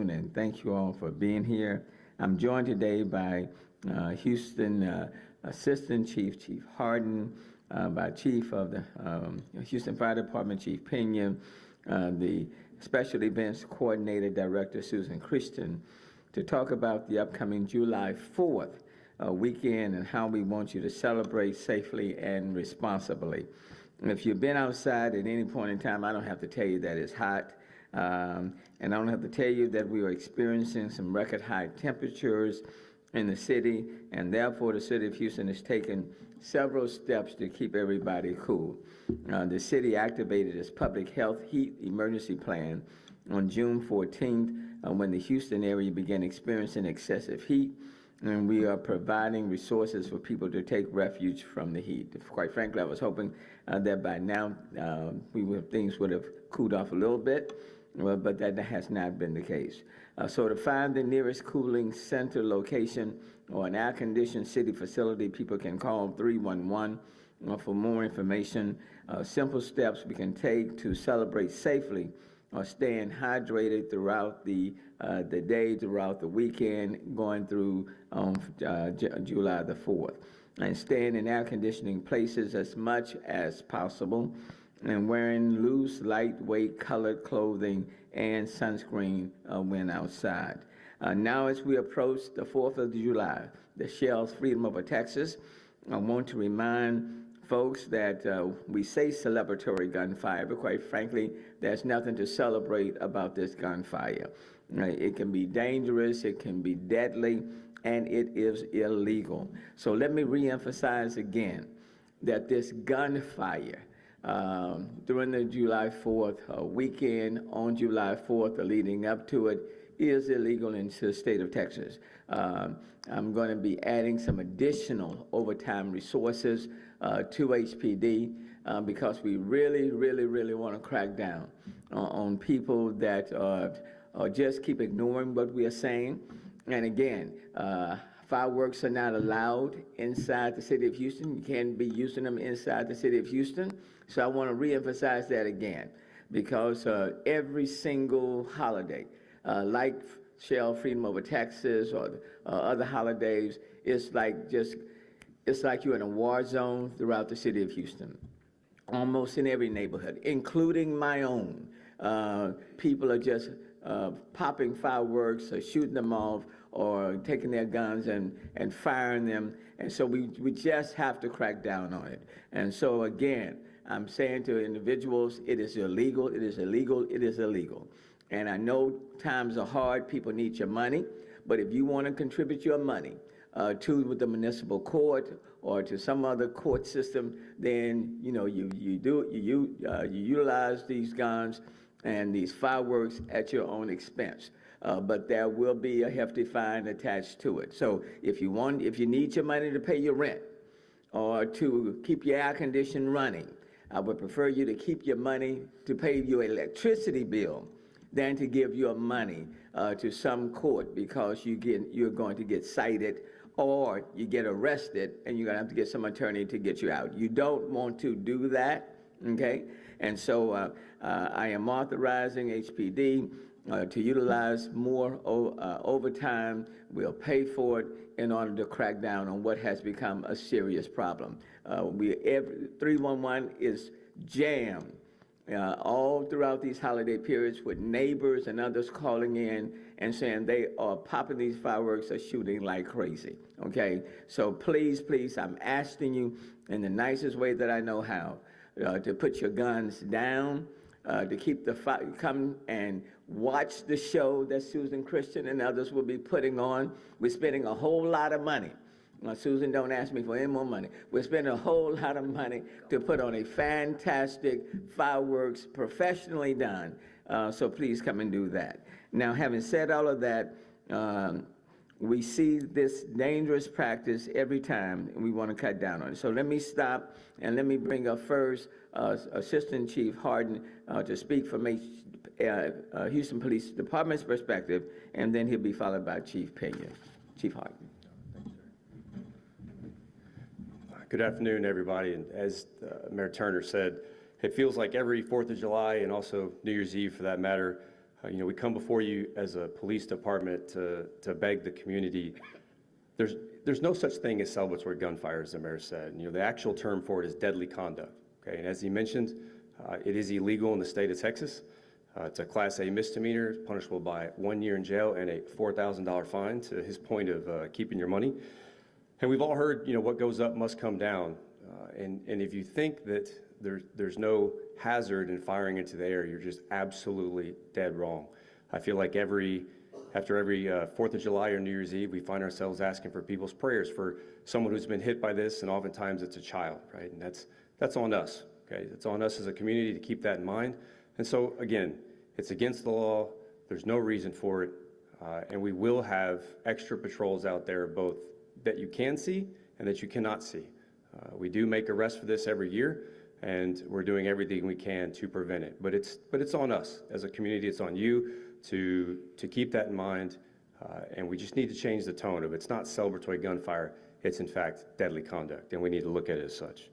afternoon, and thank you all for being here. I'm joined today by Houston Assistant Chief Harden, by Chief of the Houston Fire Department, Chief Pena, the Special Events Coordinator Director, Susan Christian, to talk about the upcoming July 4th weekend and how we want you to celebrate safely and responsibly. And if you've been outside at any point in time, I don't have to tell you that it's hot. And I don't have to tell you that we are experiencing some record high temperatures in the city, and therefore the city of Houston has taken several steps to keep everybody cool. The city activated its public health heat emergency plan on June 14th when the Houston area began experiencing excessive heat, and we are providing resources for people to take refuge from the heat. Quite frankly, I was hoping that by now things would have cooled off a little bit, but that has not been the case. So to find the nearest cooling center location or an air-conditioned city facility, people can call 311 for more information. Simple steps we can take to celebrate safely or staying hydrated throughout the day, throughout the weekend, going through July the 4th. And staying in air conditioning places as much as possible, and wearing loose, lightweight colored clothing and sunscreen when outside. Now as we approach the 4th of July, the Shell's Freedom Over Texas, I want to remind folks that we say celebratory gunfire, but quite frankly, there's nothing to celebrate about this gunfire. It can be dangerous, it can be deadly, and it is illegal. So let me reemphasize again that this gunfire during the July 4th weekend, on July 4th, leading up to it, is illegal in the state of Texas. I'm going to be adding some additional overtime resources to HPD because we really want to crack down on people that just keep ignoring what we are saying. And again, fireworks are not allowed inside the city of Houston. You can't be using them inside the city of Houston. So I want to reemphasize that again, because every single holiday, like Shell Freedom Over Texas or other holidays, it's like you're in a war zone throughout the city of Houston, almost in every neighborhood, including my own. People are just popping fireworks or shooting them off or taking their guns and firing them. And so we just have to crack down on it. And so again, I'm saying to individuals, it is illegal, it is illegal, it is illegal. And I know times are hard, people need your money, but if you want to contribute your money to the municipal court or to some other court system, then you utilize these guns and these fireworks at your own expense. But there will be a hefty fine attached to it. So if you need your money to pay your rent or to keep your air conditioning running, I would prefer you to keep your money to pay your electricity bill than to give your money to some court, because you're going to get cited or you get arrested and you're going to have to get some attorney to get you out. You don't want to do that, okay? And so I am authorizing HPD to utilize more overtime. We'll pay for it in order to crack down on what has become a serious problem. 311 is jammed all throughout these holiday periods with neighbors and others calling in and saying they are popping these fireworks or shooting like crazy, okay? So please, I'm asking you in the nicest way that I know how to put your guns down, to keep the fire, come and watch the show that Susan Christian and others will be putting on. We're spending a whole lot of money. Susan, don't ask me for any more money. We're spending a whole lot of money to put on a fantastic fireworks, professionally done. So please come and do that. Now, having said all of that, we see this dangerous practice every time, and we want to cut down on it. So let me stop, and let me bring up first Assistant Chief Harden to speak from Houston Police Department's perspective, and then he'll be followed by Chief Pena. Chief Harden. Good afternoon, everybody. And as Mayor Turner said, it feels like every 4th of July and also New Year's Eve, for that matter, We come before you as a police department to beg the community. There's no such thing as celebratory gunfire, as the mayor said. The actual term for it is deadly conduct. Okay, and as he mentioned, it is illegal in the state of Texas. It's a Class A misdemeanor, punishable by 1 year in jail and a $4,000 fine, to his point of keeping your money. And we've all heard, what goes up must come down. And if you think that there's no hazard in firing into the air, you're just absolutely dead wrong. I feel like after every 4th of July or New Year's Eve, we find ourselves asking for people's prayers for someone who's been hit by this, and oftentimes it's a child, right? And that's on us, okay? It's on us as a community to keep that in mind. And so, again, it's against the law. There's no reason for it. And we will have extra patrols out there, both that you can see and that you cannot see. We do make arrests for this every year, and we're doing everything we can to prevent it. But it's on us as a community. It's on you to keep that in mind. And we just need to change the tone of it. It's not celebratory gunfire. It's, in fact, deadly conduct, and we need to look at it as such.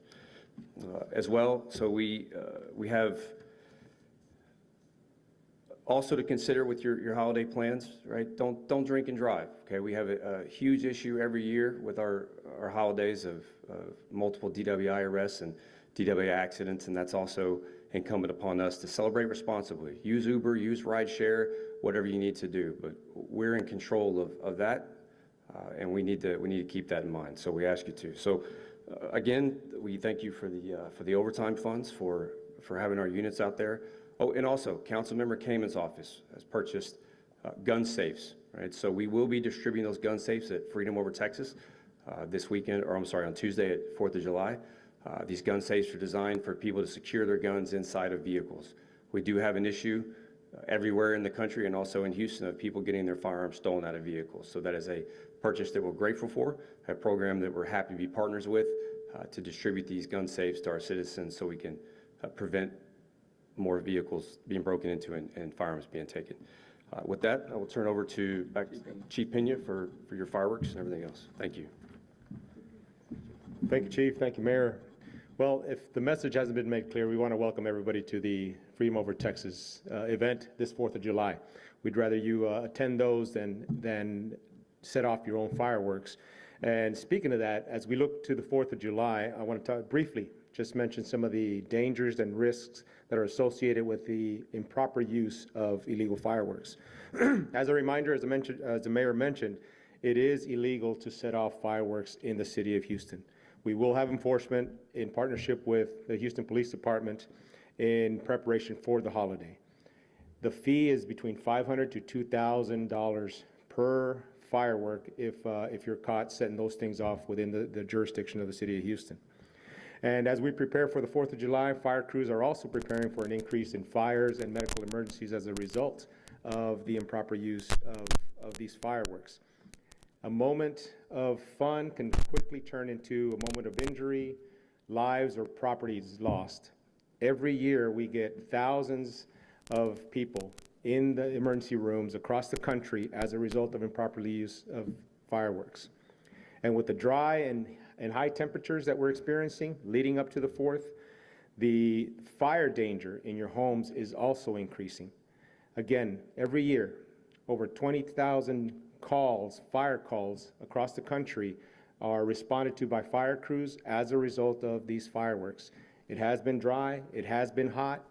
As well, so we have also to consider with your holiday plans, right? Don't drink and drive, okay? We have a huge issue every year with our holidays of multiple DWI arrests and DWI accidents, and that's also incumbent upon us to celebrate responsibly. Use Uber, use rideshare, whatever you need to do, but we're in control of that, and we need to keep that in mind, so we ask you to. So again, we thank you for the overtime funds for having our units out there. Oh, and also, Councilmember Kamen's office has purchased gun safes, right? So we will be distributing those gun safes at Freedom Over Texas this weekend, or I'm sorry, on Tuesday at 4th of July. These gun safes are designed for people to secure their guns inside of vehicles. We do have an issue everywhere in the country and also in Houston of people getting their firearms stolen out of vehicles. So that is a purchase that we're grateful for, a program that we're happy to be partners with to distribute these gun safes to our citizens so we can prevent more vehicles being broken into and firearms being taken. With that, I will turn over back to Chief Pena for your fireworks and everything else. Thank you. Thank you, Chief. Thank you, Mayor. Well, if the message hasn't been made clear, we want to welcome everybody to the Freedom Over Texas event this 4th of July. We'd rather you attend those than set off your own fireworks. And speaking of that, as we look to the 4th of July, I want to briefly just mention some of the dangers and risks that are associated with the improper use of illegal fireworks. As a reminder, as the mayor mentioned, it is illegal to set off fireworks in the city of Houston. We will have enforcement in partnership with the Houston Police Department in preparation for the holiday. The fee is between $500 to $2,000 per firework if you're caught setting those things off within the jurisdiction of the city of Houston. And as we prepare for the 4th of July, fire crews are also preparing for an increase in fires and medical emergencies as a result of the improper use of these fireworks. A moment of fun can quickly turn into a moment of injury, lives or properties lost. Every year we get thousands of people in the emergency rooms across the country as a result of improper use of fireworks. And with the dry and high temperatures that we're experiencing leading up to the 4th, the fire danger in your homes is also increasing. Again, every year, over 20,000 fire calls across the country are responded to by fire crews as a result of these fireworks. It has been dry, it has been hot,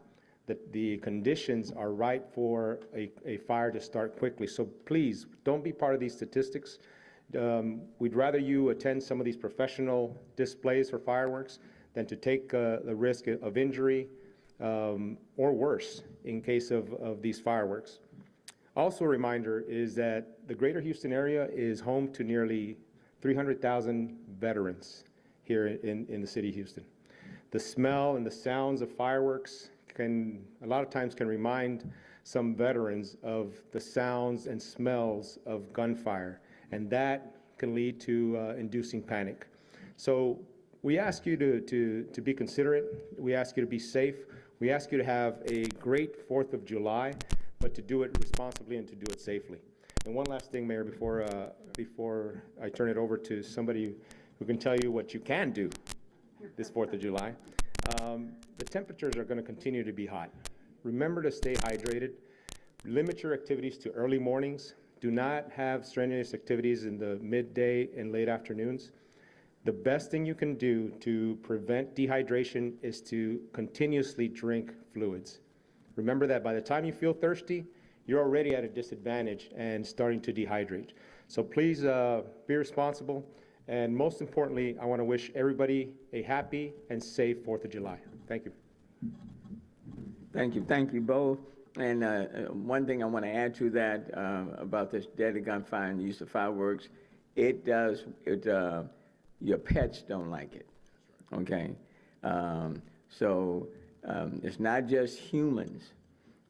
the conditions are right for a fire to start quickly. So please, don't be part of these statistics. We'd rather you attend some of these professional displays for fireworks than to take the risk of injury or worse in case of these fireworks. Also a reminder is that the greater Houston area is home to nearly 300,000 veterans here in the city of Houston. The smell and the sounds of fireworks a lot of times can remind some veterans of the sounds and smells of gunfire, and that can lead to inducing panic. So we ask you to be considerate. We ask you to be safe. We ask you to have a great 4th of July, but to do it responsibly and to do it safely. And one last thing, Mayor, before I turn it over to somebody who can tell you what you can do this 4th of July. The temperatures are going to continue to be hot. Remember to stay hydrated. limit your activities to early mornings. Do not have strenuous activities in the midday and late afternoons. The best thing you can do to prevent dehydration is to continuously drink fluids. Remember that by the time you feel thirsty, you're already at a disadvantage and starting to dehydrate. So please be responsible. And most importantly, I want to wish everybody a happy and safe 4th of July. Thank you. Thank you both. And one thing I want to add to that about this deadly gunfire and the use of fireworks, your pets don't like it, okay? So it's not just humans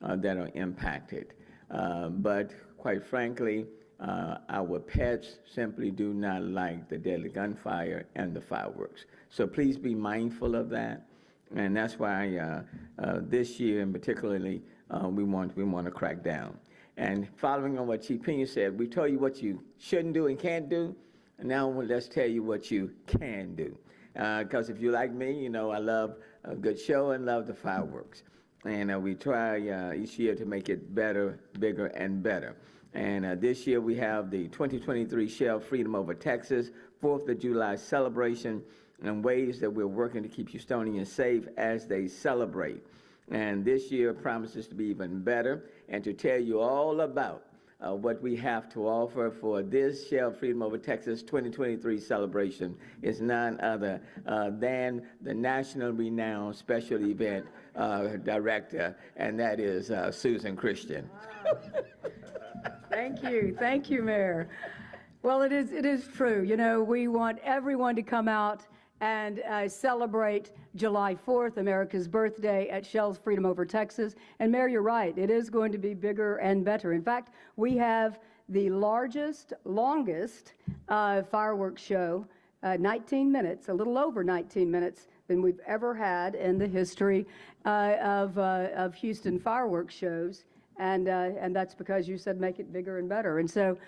that are impacted, but quite frankly, our pets simply do not like the deadly gunfire and the fireworks. So please be mindful of that. And that's why this year, and particularly, we want to crack down. And following on what Chief Pena said, we told you what you shouldn't do and can't do, and now let's tell you what you can do. Because if you're like me, you know I love a good show and love the fireworks. And we try each year to make it better, bigger, and better. And this year we have the 2023 Shell Freedom Over Texas 4th of July celebration, and ways that we're working to keep Houstonians safe as they celebrate. And this year promises to be even better, and to tell you all about what we have to offer for this Shell Freedom Over Texas 2023 celebration is none other than the national renowned special event director, and that is Susan Christian. Wow. Thank you, Mayor. Well, it is true. You know, we want everyone to come out and celebrate July 4th, America's birthday, at Shell's Freedom Over Texas. And Mayor, you're right, it is going to be bigger and better. In fact, we have the longest fireworks show, 19 minutes, a little over 19 minutes than we've ever had in the history of Houston fireworks shows. And that's because you said make it bigger and better. And so,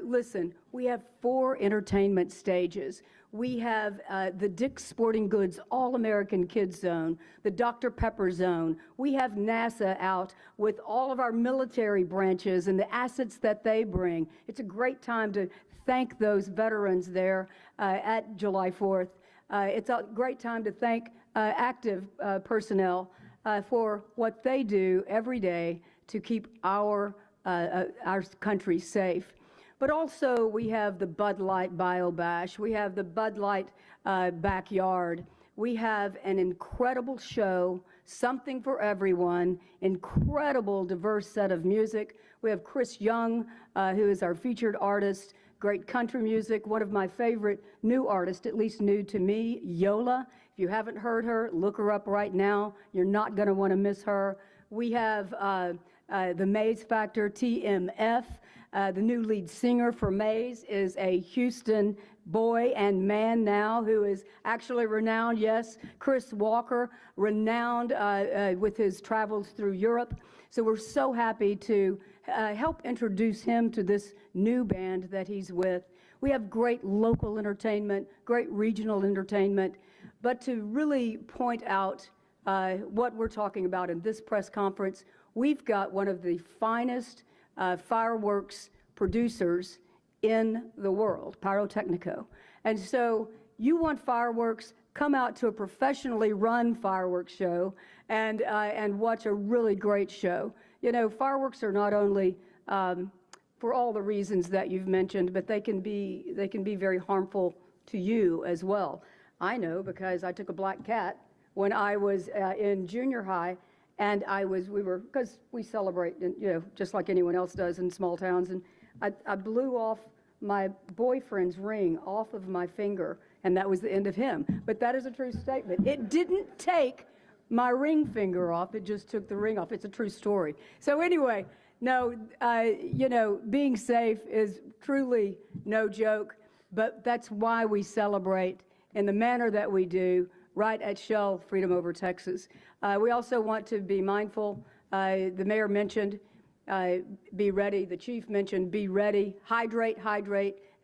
listen, we have 4 entertainment stages. We have the Dick's Sporting Goods All-American Kids Zone, the Dr. Pepper Zone. We have NASA out with all of our military branches and the assets that they bring. It's a great time to thank those veterans there at July 4th. It's a great time to thank active personnel for what they do every day to keep our country safe. But also we have the Bud Light Bio Bash. We have the Bud Light Backyard. We have an incredible show, something for everyone, incredible diverse set of music. We have Chris Young, who is our featured artist, great country music, one of my favorite new artists, at least new to me, Yola. If you haven't heard her, look her up right now. You're not going to want to miss her. We have the Maze Factor, TMF. The new lead singer for Maze is a Houston boy and man now who is actually renowned, yes, Chris Walker, renowned with his travels through Europe. So we're so happy to help introduce him to this new band that he's with. We have great local entertainment, great regional entertainment, but to really point out what we're talking about in this press conference, we've got one of the finest fireworks producers in the world, Pyrotechnico. And so you want fireworks, come out to a professionally run fireworks show and watch a really great show. You know, fireworks are not only for all the reasons that you've mentioned, but they can be very harmful to you as well. I know because I took a black cat when I was in junior high, and because we celebrate, you know, just like anyone else does in small towns, and I blew off my boyfriend's ring off of my finger, and that was the end of him. But that is a true statement. It didn't take my ring finger off, it just took the ring off. It's a true story. So anyway, no, you know, being safe is truly no joke, but that's why we celebrate in the manner that we do right at Shell Freedom Over Texas. We also want to be mindful, the mayor mentioned be ready, the chief mentioned be ready, hydrate,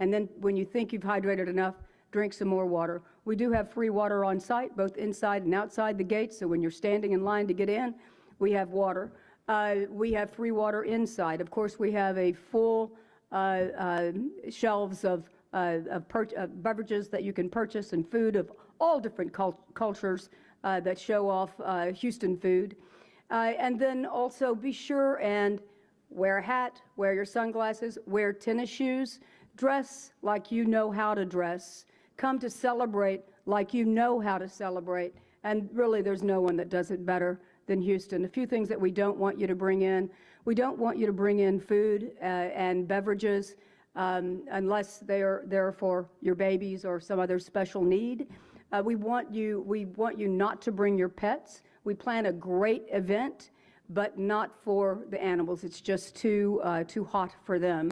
and then when you think you've hydrated enough, drink some more water. We do have free water on site, both inside and outside the gates, so when you're standing in line to get in, we have water. We have free water inside. Of course, we have a full shelves of beverages that you can purchase and food of all different cultures that show off Houston food. And then also be sure and wear a hat, wear your sunglasses, wear tennis shoes, dress like you know how to dress, come to celebrate like you know how to celebrate. And really, there's no one that does it better than Houston. A few things that we don't want you to bring in. We don't want you to bring in food and beverages unless they're for your babies or some other special need. We want you not to bring your pets. We plan a great event, but not for the animals. It's just too hot for them.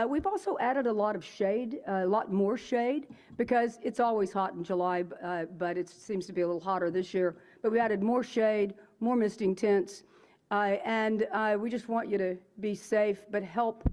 We've also added a lot of shade, a lot more shade, because it's always hot in July, but it seems to be a little hotter this year. But we added more shade, more misting tents, and we just want you to be safe, but help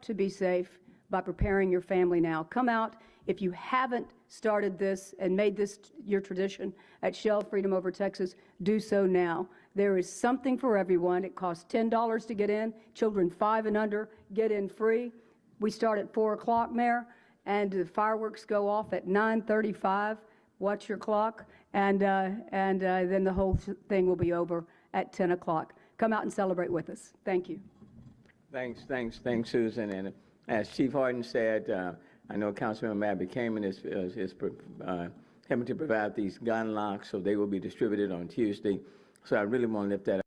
to be safe by preparing your family now. Come out. If you haven't started this and made this your tradition at Shell Freedom Over Texas, do so now. There is something for everyone. It costs $10 to get in. Children 5 and under get in free. We start at 4 o'clock, Mayor, and the fireworks go off at 9:35. Watch your clock, and then the whole thing will be over at 10 o'clock. Come out and celebrate with us. Thank you. Thanks, Susan. And as Chief Harden said, I know Councilmember Mabry Kamen is helping to provide these gun locks, so they will be distributed on Tuesday. So I really want to lift that up.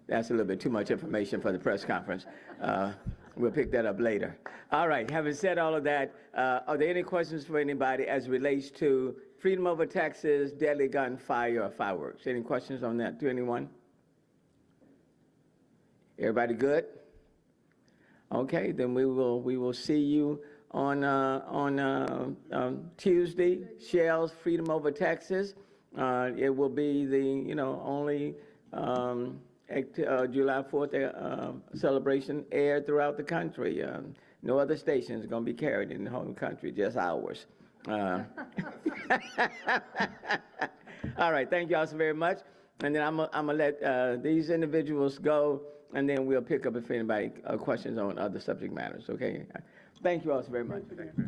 That's a little bit too much information for the press conference. We'll pick that up later. All right, having said all of that, are there any questions for anybody as it relates to Freedom Over Texas, deadly gunfire, or fireworks? Any questions on that to anyone? Everybody good? Okay, then we will see you on Tuesday, Shell's Freedom Over Texas. It will be the only July 4th celebration aired throughout the country. No other stations are going to be carried in the whole country, just ours. All right, thank you all so very much. And then I'm gonna let these individuals go, and then we'll pick up if anybody questions on other subject matters. Okay. Thank you all so very much.